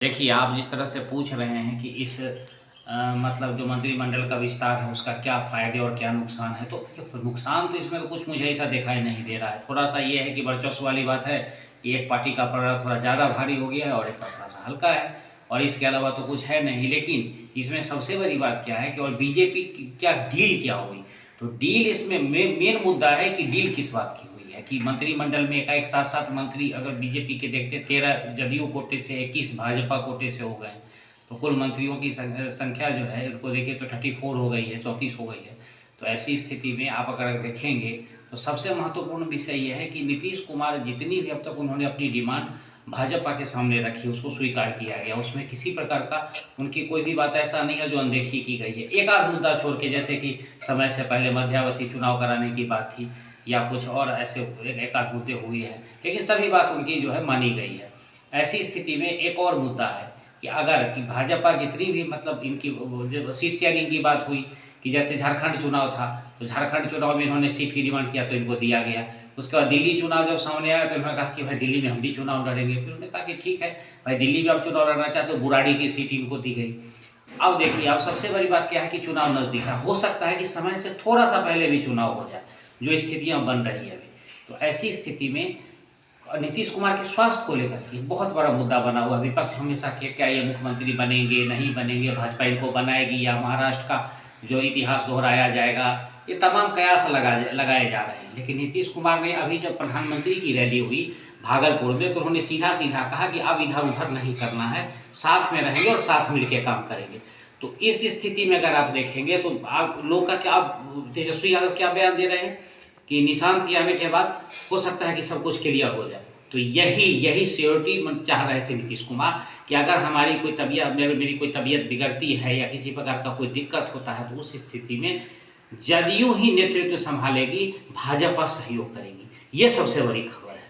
देखिए, आप जिस तरह से पूछ रहे हैं कि इस मतलब जो मंत्रिमंडल का विस्तार है, उसका क्या फ़ायदे और क्या नुकसान है, तो देखिए नुकसान तो इसमें तो कुछ मुझे ऐसा दिखाई नहीं दे रहा है। थोड़ा-सा ये है कि वर्चस्व वाली बात है कि एक पार्टी का पलड़ा थोड़ा ज़्यादा भारी हो गया है और एक का थोड़ा-सा हल्का है और इसके अलावा तो कुछ है नहीं। लेकिन इसमें सबसे बड़ी बात क्या है कि और बीजेपी की क्या डील क्या हुई? तो डील इसमें मेन मुद्दा है कि डील किस बात की हुई है कि मंत्रिमंडल में एकाएक 7-7 मंत्री अगर बीजेपी के देखते 13 जदयू कोटे से 21 भाजपा कोटे से हो गए हैं। तो कुल मंत्रियों की संख्या जो है उनको देखिए तो 34 हो गई है, 34 हो गई है। तो ऐसी स्थिति में आप अगर देखेंगे तो सबसे महत्वपूर्ण विषय ये है कि नीतीश कुमार जितनी भी अब तक उन्होंने अपनी डिमांड भाजपा के सामने रखी, उसको स्वीकार किया गया। उसमें किसी प्रकार का उनकी कोई भी बात ऐसा नहीं है जो अनदेखी की गई है। एक आध मुद्दा छोड़ के, जैसे कि समय से पहले मध्यावधि चुनाव कराने की बात थी या कुछ और ऐसे एक आध मुद्दे हुए हैं, लेकिन सभी बात उनकी जो है मानी गई है। ऐसी स्थिति में एक और मुद्दा है कि अगर कि भाजपा जितनी भी मतलब इनकी जो सीट शेयरिंग की बात हुई कि जैसे झारखंड चुनाव था, तो झारखंड चुनाव में इन्होंने सीट की डिमांड किया तो इनको दिया गया। उसके बाद दिल्ली चुनाव जब सामने आया तो इन्होंने कहा कि भाई दिल्ली में हम भी चुनाव लड़ेंगे। फिर उन्होंने कहा कि ठीक है भाई, दिल्ली में आप चुनाव लड़ना चाहते हो, बुराड़ी की सीट इनको दी गई। अब देखिए, अब सबसे बड़ी बात क्या है कि चुनाव नज़दीक है, हो सकता है कि समय से थोड़ा-सा पहले भी चुनाव हो जाए, जो स्थितियाँ बन रही है अभी। तो ऐसी स्थिति में नीतीश कुमार के स्वास्थ्य को लेकर के बहुत बड़ा मुद्दा बना हुआ है। विपक्ष हमेशा कि क्या ये मुख्यमंत्री बनेंगे, नहीं बनेंगे, भाजपा इनको बनाएगी या महाराष्ट्र का जो इतिहास दोहराया जाएगा, ये तमाम कयास लगाए जा रहे हैं। लेकिन नीतीश कुमार ने अभी जब प्रधानमंत्री की रैली हुई भागलपुर में, तो उन्होंने सीधा-सीधा कहा कि अब इधर-उधर नहीं करना है, साथ में रहेंगे और साथ मिल के काम करेंगे। तो इस स्थिति में अगर आप देखेंगे तो आप लोग का क्या, तेजस्वी यादव क्या बयान दे रहे हैं कि निशांत के आने के बाद हो सकता है कि सब कुछ क्लियर हो जाए। तो यही श्योरिटी चाह रहे थे नीतीश कुमार कि अगर हमारी कोई तबीयत मेरी कोई तबीयत बिगड़ती है या किसी प्रकार का कोई दिक्कत होता है, तो उस स्थिति में जदयू ही नेतृत्व संभालेगी, भाजपा सहयोग करेगी। ये सबसे बड़ी खबर है।